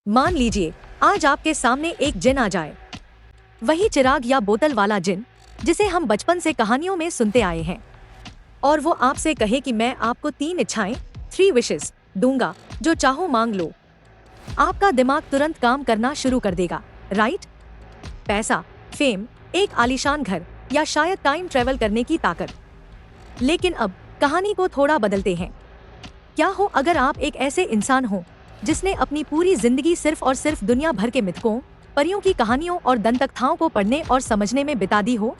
मान लीजिए आज आपके सामने एक जिन आ जाए, वही चिराग या बोतल वाला जिन जिसे हम बचपन से कहानियों में सुनते आए हैं, और वो आपसे कहे कि मैं आपको 3 इच्छाएं 3 विशेस दूंगा, जो चाहो मांग लो। आपका दिमाग तुरंत काम करना शुरू कर देगा, राइट? पैसा, फेम, एक आलीशान घर या शायद टाइम ट्रेवल करने की ताकत। लेकिन अब कहानी को थोड़ा बदलते हैं। क्या हो अगर आप एक ऐसे इंसान हो जिसने अपनी पूरी जिंदगी सिर्फ और सिर्फ दुनिया भर के मिथकों, परियों की कहानियों और दंतकथाओं को पढ़ने और समझने में बिता दी हो?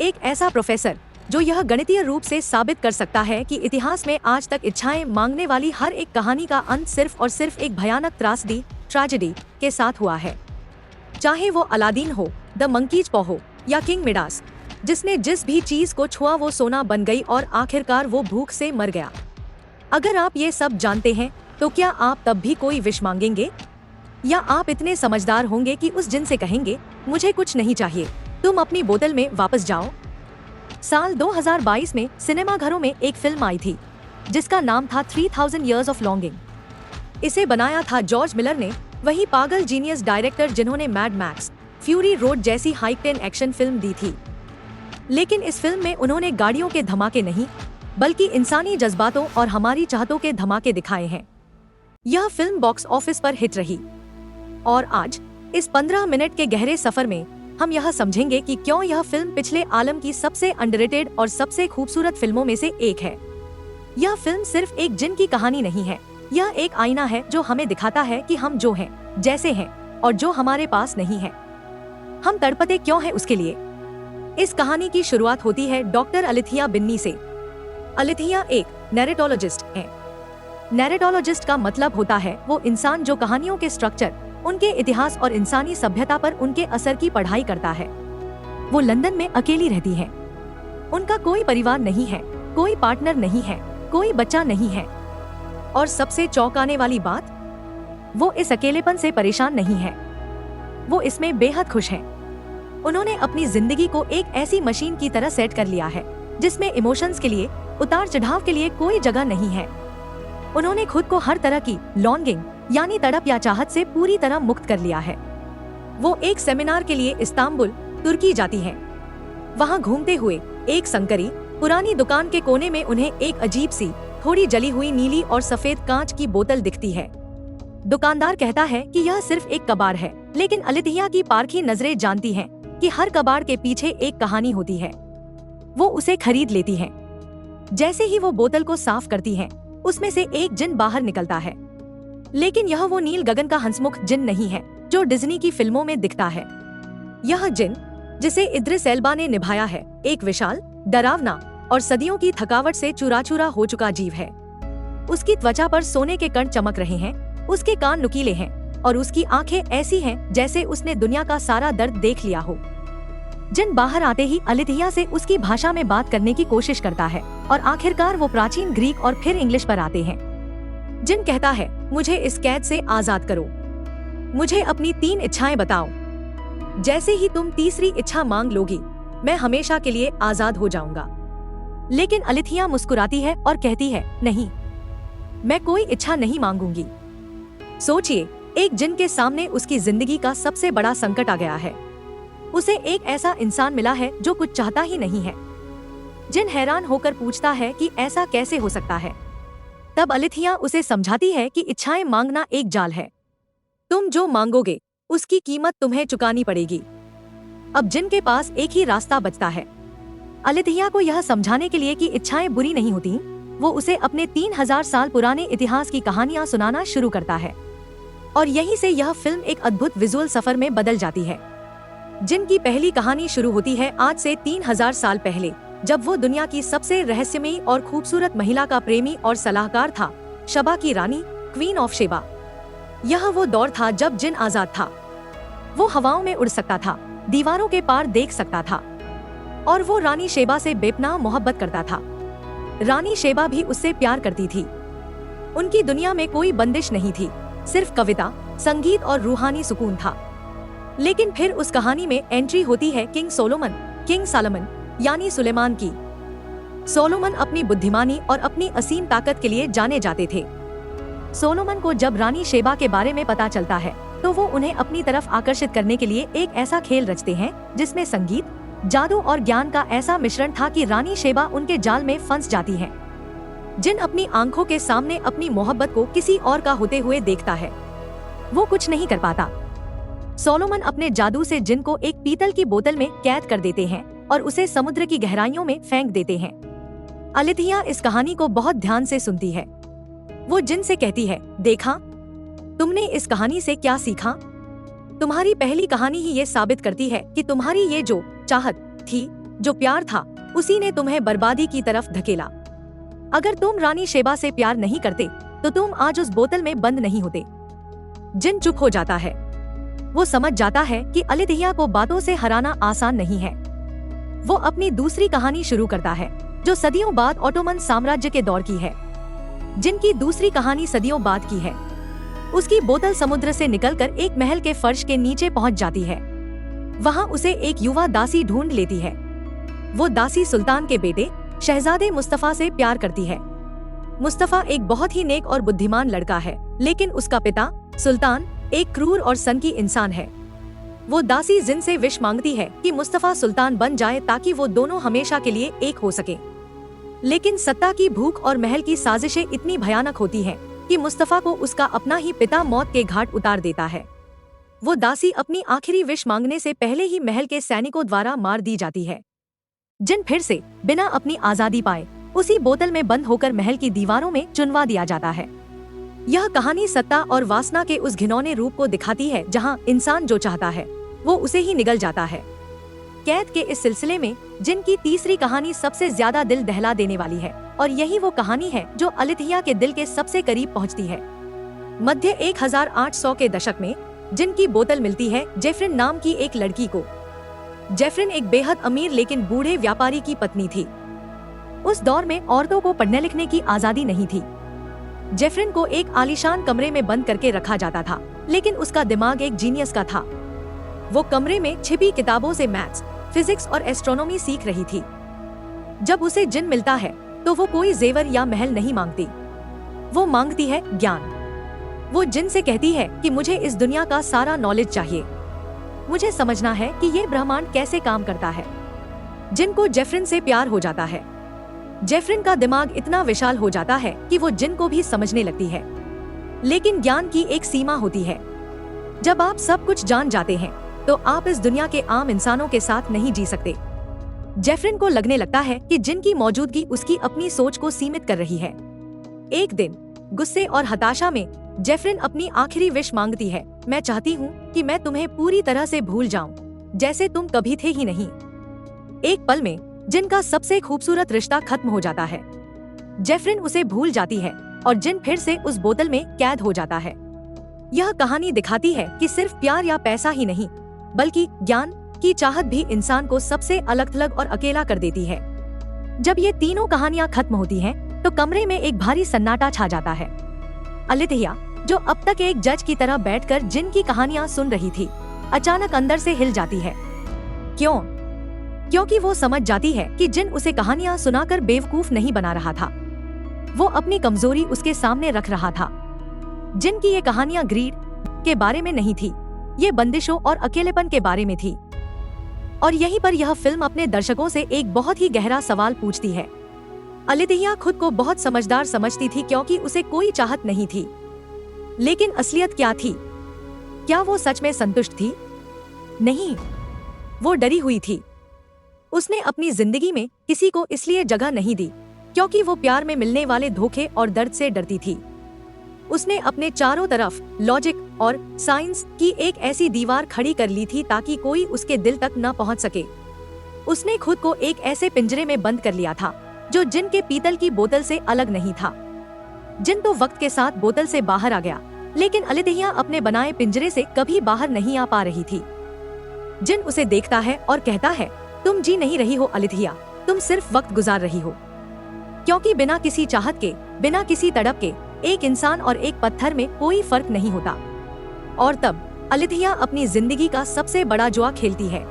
एक ऐसा प्रोफेसर जो यह गणितीय रूप से साबित कर सकता है कि इतिहास में आज तक इच्छाएं मांगने वाली हर एक कहानी का अंत सिर्फ और सिर्फ एक भयानक त्रासदी, ट्रेजेडी के साथ हुआ है। चाहे वो अलादीन हो, द मंकीज पॉ हो या किंग मिडास, जिसने जिस भी चीज को छुआ वो सोना बन गई और आखिरकार वो भूख से मर गया। अगर आप ये सब जानते हैं तो क्या आप तब भी कोई विश मांगेंगे, या आप इतने समझदार होंगे कि उस जिन से कहेंगे मुझे कुछ नहीं चाहिए, तुम अपनी बोतल में वापस जाओ? साल 2022 में सिनेमाघरों में एक फिल्म आई थी जिसका नाम था 3000 Years of Longing। इसे बनाया था जॉर्ज मिलर ने, वही पागल जीनियस डायरेक्टर जिन्होंने मैड मैक्स, फ्यूरी रोड जैसी हाई-टेन एक्शन फिल्म दी थी। लेकिन इस फिल्म में उन्होंने गाड़ियों के धमाके नहीं, बल्कि इंसानी जज्बातों और हमारी चाहतों के धमाके दिखाए हैं। यह फिल्म बॉक्स ऑफिस पर हिट रही, और आज इस 15 मिनट के गहरे सफर में हम यह समझेंगे कि क्यों यह फिल्म पिछले आलम की सबसे अंडररेटेड और सबसे खूबसूरत फिल्मों में से एक है। यह फिल्म सिर्फ एक जिन की कहानी नहीं है, यह एक आईना है जो हमें दिखाता है कि हम जो हैं, जैसे हैं, और जो हमारे पास नहीं है, हम तड़पते क्यों हैं उसके लिए। इस कहानी की शुरुआत होती है डॉक्टर अलिथिया बिन्नी से। अलिथिया एक नैरेटोलॉजिस्ट है। नैरेटोलॉजिस्ट का मतलब होता है वो इंसान जो कहानियों के स्ट्रक्चर, उनके इतिहास और इंसानी सभ्यता पर उनके असर की पढ़ाई करता है। वो लंदन में अकेली रहती है। उनका कोई परिवार नहीं है, कोई पार्टनर नहीं है, कोई बच्चा नहीं है, और सबसे चौंकाने वाली बात, वो इस अकेलेपन से परेशान नहीं है, वो इसमें बेहद खुश है। उन्होंने अपनी जिंदगी को एक ऐसी मशीन की तरह सेट कर लिया है जिसमें इमोशंस के लिए, उतार चढ़ाव के लिए कोई जगह नहीं है। उन्होंने खुद को हर तरह की लॉन्गिंग यानी तड़प या चाहत से पूरी तरह मुक्त कर लिया है। वो एक सेमिनार के लिए इस्तांबुल, तुर्की जाती हैं। वहाँ घूमते हुए एक संकरी पुरानी दुकान के कोने में उन्हें एक अजीब सी, थोड़ी जली हुई नीली और सफेद कांच की बोतल दिखती है। दुकानदार कहता है कि यह सिर्फ एक कबाड़ है, लेकिन अलिथिया की पारखी नजरें जानती हैं कि हर कबाड़ के पीछे एक कहानी होती है। वो उसे खरीद लेती हैं। जैसे ही वो बोतल को साफ करती हैं, उसमें से एक जिन बाहर निकलता है। लेकिन यह वो नील गगन का हंसमुख जिन नहीं है जो डिज्नी की फिल्मों में दिखता है। यह जिन, जिसे इद्रिस एल्बा ने निभाया है, एक विशाल, डरावना और सदियों की थकावट से चूरा-चूरा हो चुका जीव है। उसकी त्वचा पर सोने के कण चमक रहे हैं, उसके कान नुकीले हैं, और उसकी आंखें ऐसी हैं जैसे उसने दुनिया का सारा दर्द देख लिया हो। जिन बाहर आते ही अलिथिया से उसकी भाषा में बात करने की कोशिश करता है, और आखिरकार वो प्राचीन ग्रीक और फिर इंग्लिश पर आते हैं। जिन कहता है, मुझे इस कैद से आजाद करो, मुझे अपनी 3 इच्छाएं बताओ। जैसे ही तुम तीसरी इच्छा मांग लोगी, मैं हमेशा के लिए आजाद हो जाऊंगा। लेकिन अलिथिया मुस्कुराती है और कहती है, नहीं, मैं कोई इच्छा नहीं मांगूंगी। सोचिए, एक जिन के सामने उसकी जिंदगी का सबसे बड़ा संकट आ गया है। उसे एक ऐसा इंसान मिला है जो कुछ चाहता ही नहीं है। जिन हैरान होकर पूछता है कि ऐसा कैसे हो सकता है। तब अलिथिया उसे समझाती है कि इच्छाएं मांगना एक जाल है। तुम जो मांगोगे उसकी कीमत तुम्हें चुकानी पड़ेगी। अब जिन के पास एक ही रास्ता बचता है, अलिथिया को यह समझाने के लिए कि इच्छाएं बुरी नहीं होती। वो उसे अपने 3000 साल पुराने इतिहास की कहानियां सुनाना शुरू करता है, और यहीं से यह फिल्म एक अद्भुत विजुअल सफर में बदल जाती है। जिन की पहली कहानी शुरू होती है आज से 3000 साल पहले, जब वो दुनिया की सबसे रहस्यमयी और खूबसूरत महिला का प्रेमी और सलाहकार था, शबा की रानी, क्वीन ऑफ शेबा। यह वो दौर था जब जिन आजाद था। वो हवाओं में उड़ सकता था, दीवारों के पार देख सकता था, और वो रानी शेबा से बेपनाह मोहब्बत करता था। रानी शेबा भी उससे प्यार करती थी। उनकी दुनिया में कोई बंदिश नहीं थी, सिर्फ कविता, संगीत और रूहानी सुकून था। लेकिन फिर उस कहानी में एंट्री होती है किंग सोलोमन यानी सुलेमान की। सोलोमन अपनी बुद्धिमानी और अपनी असीम ताकत के लिए जाने जाते थे। सोलोमन को जब रानी शेबा के बारे में पता चलता है तो वो उन्हें अपनी तरफ आकर्षित करने के लिए एक ऐसा खेल रचते हैं जिसमें संगीत, जादू और ज्ञान का ऐसा मिश्रण था कि रानी शेबा उनके जाल में फंस जाती है। जिन अपनी आंखों के सामने अपनी मोहब्बत को किसी और का होते हुए देखता है वो कुछ नहीं कर पाता। सोलोमन अपने जादू से जिन को एक पीतल की बोतल में कैद कर देते हैं और उसे समुद्र की गहराइयों में फेंक देते हैं। अलिथिया इस कहानी को बहुत ध्यान से सुनती है। वो जिन से कहती है, देखा, तुमने इस कहानी से क्या सीखा? तुम्हारी पहली कहानी ही ये साबित करती है कि तुम्हारी ये जो चाहत थी, जो प्यार था, उसी ने तुम्हें बर्बादी की तरफ धकेला। अगर तुम रानी शेबा से प्यार नहीं करते तो तुम आज उस बोतल में बंद नहीं होते। जिन चुप हो जाता है। वो समझ जाता है कि अलिथिया को बातों से हराना आसान नहीं है। वो अपनी दूसरी कहानी शुरू करता है जो सदियों बाद ओटोमन साम्राज्य के दौर की है। जिनकी दूसरी कहानी सदियों बाद की है। उसकी बोतल समुद्र से निकलकर एक महल के फर्श के नीचे पहुंच जाती है। वहां उसे एक युवा दासी ढूंढ लेती है। वो दासी सुल्तान के बेटे शहजादे मुस्तफा से प्यार करती है। मुस्तफा एक बहुत ही नेक और बुद्धिमान लड़का है, लेकिन उसका पिता सुल्तान एक क्रूर और सनकी इंसान है। वो दासी जिन से विश मांगती है कि मुस्तफा सुल्तान बन जाए ताकि वो दोनों हमेशा के लिए एक हो सके। लेकिन सत्ता की भूख और महल की साजिशें इतनी भयानक होती हैं कि मुस्तफा को उसका अपना ही पिता मौत के घाट उतार देता है। वो दासी अपनी आखिरी विश मांगने से पहले ही महल के सैनिकों द्वारा मार दी जाती है। जिन फिर से बिना अपनी आजादी पाए उसी बोतल में बंद होकर महल की दीवारों में चुनवा दिया जाता है। यह कहानी सत्ता और वासना के उस घिनौने रूप को दिखाती है जहां इंसान जो चाहता है वो उसे ही निगल जाता है। कैद के इस सिलसिले में जिनकी तीसरी कहानी सबसे ज्यादा दिल दहला देने वाली है और यही वो कहानी है जो अलिथिया के दिल के सबसे करीब पहुंचती है। मध्य 1800 के दशक में जिनकी बोतल मिलती है जेफ्रिन नाम की एक लड़की को। जेफ्रिन एक बेहद अमीर लेकिन बूढ़े व्यापारी की पत्नी थी। उस दौर में औरतों को पढ़ने लिखने की आजादी नहीं थी। जेफ्रिन को एक आलीशान कमरे में बंद करके रखा जाता था, लेकिन उसका दिमाग एक जीनियस का था। वो कमरे में छिपी किताबों से मैथ्स, फिजिक्स और एस्ट्रोनॉमी सीख रही थी। जब उसे जिन मिलता है तो वो कोई जेवर या महल नहीं मांगती, वो मांगती है ज्ञान। वो जिन से कहती है कि मुझे इस दुनिया का सारा नॉलेज चाहिए, मुझे समझना है कि ये ब्रह्मांड कैसे काम करता है। जिन को जेफ्रिन से प्यार हो जाता है। जेफ्रिन का दिमाग इतना विशाल हो जाता है कि वो जिन को भी समझने लगती है। लेकिन ज्ञान की एक सीमा होती है। जब आप सब कुछ जान जाते हैं तो आप इस दुनिया के आम इंसानों के साथ नहीं जी सकते। जेफ्रिन को लगने लगता है कि जिन की मौजूदगी उसकी अपनी सोच को सीमित कर रही है। एक दिन गुस्से और हताशा में जेफ्रिन अपनी आखिरी विश मांगती है, मैं चाहती हूँ कि मैं तुम्हें पूरी तरह से भूल जाऊं, जैसे तुम कभी थे ही नहीं। एक पल में जिनका सबसे खूबसूरत रिश्ता खत्म हो जाता है। जेफ्रिन उसे भूल जाती है और जिन फिर से उस बोतल में कैद हो जाता है। यह कहानी दिखाती है कि सिर्फ प्यार या पैसा ही नहीं, बल्कि ज्ञान की चाहत भी इंसान को सबसे अलग थलग और अकेला कर देती है। जब ये तीनों कहानियां खत्म होती हैं, तो कमरे में एक भारी सन्नाटा छा जाता है। अलिथिया, जो अब तक एक जज की तरह बैठकर जिन की कहानियां सुन रही थी, अचानक अंदर से हिल जाती है। क्यों? क्योंकि वो समझ जाती है कि जिन उसे कहानियां सुनाकर बेवकूफ नहीं बना रहा था, वो अपनी कमजोरी उसके सामने रख रहा था। जिन की ये कहानियां ग्रीड के बारे में नहीं थी, ये बंदिशों और अकेलेपन के बारे में थी। और यहीं पर यह फिल्म अपने दर्शकों से एक बहुत ही गहरा सवाल पूछती है। अलिथिया खुद को बहुत समझदार समझती थी क्योंकि उसे कोई चाहत नहीं थी, लेकिन असलियत क्या थी? क्या वो सच में संतुष्ट थी? नहीं, वो डरी हुई थी। उसने अपनी जिंदगी में किसी को इसलिए जगह नहीं दी क्योंकि वो प्यार में मिलने वाले धोखे और दर्द से डरती थी। उसने अपने चारों तरफ लॉजिक और साइंस की एक ऐसी दीवार खड़ी कर ली थी ताकि कोई उसके दिल तक न पहुंच सके। उसने खुद को एक ऐसे पिंजरे में बंद कर लिया था जो जिन के पीतल की बोतल से अलग नहीं था। जिन तो वक्त के साथ बोतल से बाहर आ गया, लेकिन अलिथिया अपने बनाए पिंजरे से कभी बाहर नहीं आ पा रही थी। जिन उसे देखता है और कहता है, तुम जी नहीं रही हो अलिथिया, तुम सिर्फ वक्त गुजार रही हो। क्योंकि बिना किसी चाहत के, बिना किसी तड़प के, एक इंसान और एक पत्थर में कोई फर्क नहीं होता। और तब अलिथिया अपनी जिंदगी का सबसे बड़ा जुआ खेलती है।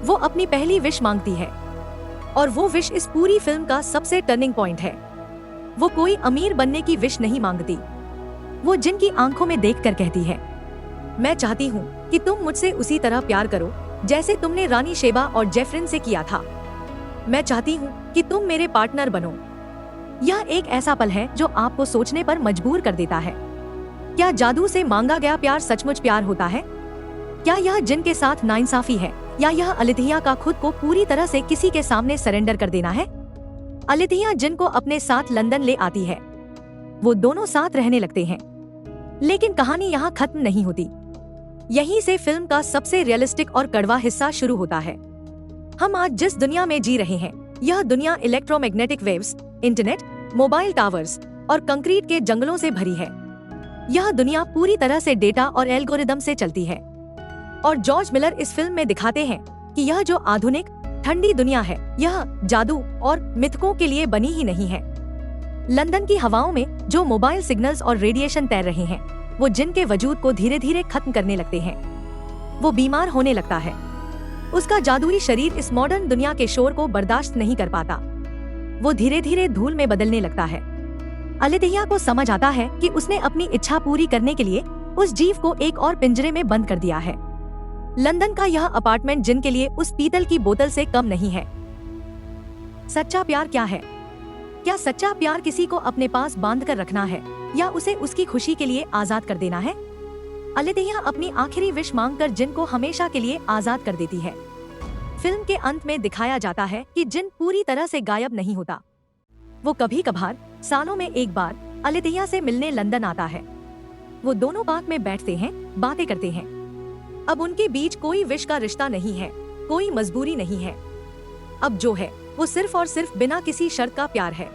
वो अपनी पहली विश मांगती है और वो विश इस पूरी फिल्म का सबसे टर्निंग पॉइंट है। वो कोई अमीर बनने की विश नहीं मांगती, वो जिन की आंखों में देखकर कहती है, मैं चाहती हूँ कि तुम मुझसे उसी तरह प्यार करो जैसे तुमने रानी शेबा और जेफरिन से किया था। मैं चाहती हूँ कि तुम मेरे पार्टनर बनो। यह एक ऐसा पल है जो आपको सोचने पर मजबूर कर देता है। क्या जादू से मांगा गया प्यार सचमुच प्यार होता है? क्या यह जिन के साथ नाइंसाफी है, या यह अलिथिया का खुद को पूरी तरह से किसी के सामने सरेंडर कर देना है? अलिथिया जिन को अपने साथ लंदन ले आती है। वो दोनों साथ रहने लगते हैं, लेकिन कहानी यहाँ खत्म नहीं होती। यहीं से फिल्म का सबसे रियलिस्टिक और कड़वा हिस्सा शुरू होता है। हम आज जिस दुनिया में जी रहे हैं, यह दुनिया electromagnetic waves, internet, mobile towers और कंक्रीट के जंगलों से भरी है। यह दुनिया पूरी तरह से डेटा और एल्गोरिदम से चलती है। और जॉर्ज मिलर इस फिल्म में दिखाते हैं कि यह जो आधुनिक ठंडी दुनिया है, यह जादू और मिथकों के लिए बनी ही नहीं है। लंदन की हवाओं में जो मोबाइल सिग्नल्स और रेडिएशन तैर रहे हैं, वो जिन के वजूद को धीरे धीरे खत्म करने लगते हैं। वो बीमार होने लगता है। उसका जादुई शरीर इस मॉडर्न दुनिया के शोर को बर्दाश्त नहीं कर पाता। वो धीरे धीरे धूल में बदलने लगता है। अलिथिया को समझ आता है कि उसने अपनी इच्छा पूरी करने के लिए उस जीव को एक और पिंजरे में बंद कर दिया है। लंदन का यह अपार्टमेंट जिन के लिए उस पीतल की बोतल से कम नहीं है। सच्चा प्यार क्या है? क्या सच्चा प्यार किसी को अपने पास बांध कर रखना है, या उसे उसकी खुशी के लिए आजाद कर देना है? अलिथिया अपनी आखिरी विश मांगकर जिन को हमेशा के लिए आजाद कर देती है। फिल्म के अंत में दिखाया जाता है कि जिन पूरी तरह से गायब नहीं होता। वो कभी कभार सालों में एक बार अलिथिया से मिलने लंदन आता है। वो दोनों पार्क में बैठते हैं, बातें करते हैं। अब उनके बीच कोई विश का रिश्ता नहीं है, कोई मजबूरी नहीं है। अब जो है वो सिर्फ और सिर्फ बिना किसी शर्त का प्यार है।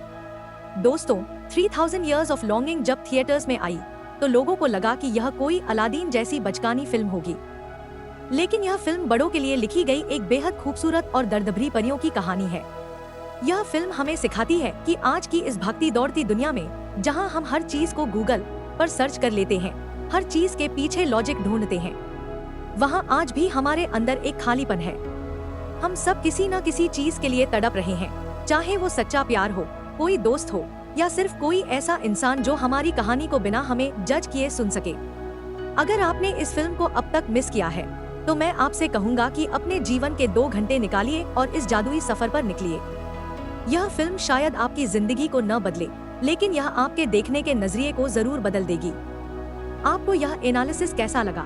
दोस्तों, 3000 Years of Longing जब थिएटर्स में आई तो लोगों को लगा कि यह कोई अलादीन जैसी बचकानी फिल्म होगी, लेकिन यह फिल्म बड़ों के लिए लिखी गई एक बेहद खूबसूरत और दर्दभरी परियों की कहानी है। यह फिल्म हमें सिखाती है कि आज की इस भागती दौड़ती दुनिया में, जहां हम हर चीज को गूगल पर सर्च कर लेते हैं, हर चीज के पीछे लॉजिक ढूंढते हैं, वहां आज भी हमारे अंदर एक खालीपन है। हम सब किसी न किसी चीज के लिए तड़प रहे हैं, चाहे वो सच्चा प्यार हो, कोई दोस्त हो, या सिर्फ कोई ऐसा इंसान जो हमारी कहानी को बिना हमें जज किए सुन सके। अगर आपने इस फिल्म को अब तक मिस किया है, तो मैं आपसे कहूंगा कि अपने जीवन के 2 घंटे निकालिए और इस जादुई सफर पर निकलिए। यह फिल्म शायद आपकी जिंदगी को न बदले, लेकिन यह आपके देखने के नजरिए को जरूर बदल देगी। आपको यह एनालिसिस कैसा लगा?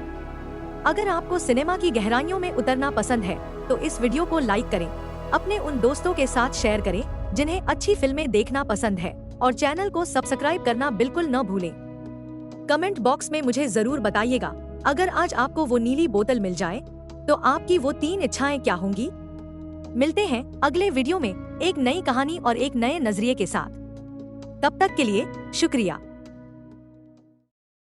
अगर आपको सिनेमा की गहराइयों में उतरना पसंद है, तो इस वीडियो को लाइक करें, अपने उन दोस्तों के साथ शेयर करें जिन्हें अच्छी फिल्में देखना पसंद है, और चैनल को सब्सक्राइब करना बिल्कुल न भूलें। कमेंट बॉक्स में मुझे जरूर बताइएगा, अगर आज आपको वो नीली बोतल मिल जाए तो आपकी वो 3 इच्छाएं क्या होंगी? मिलते हैं अगले वीडियो में एक नई कहानी और एक नए नजरिए के साथ। तब तक के लिए शुक्रिया।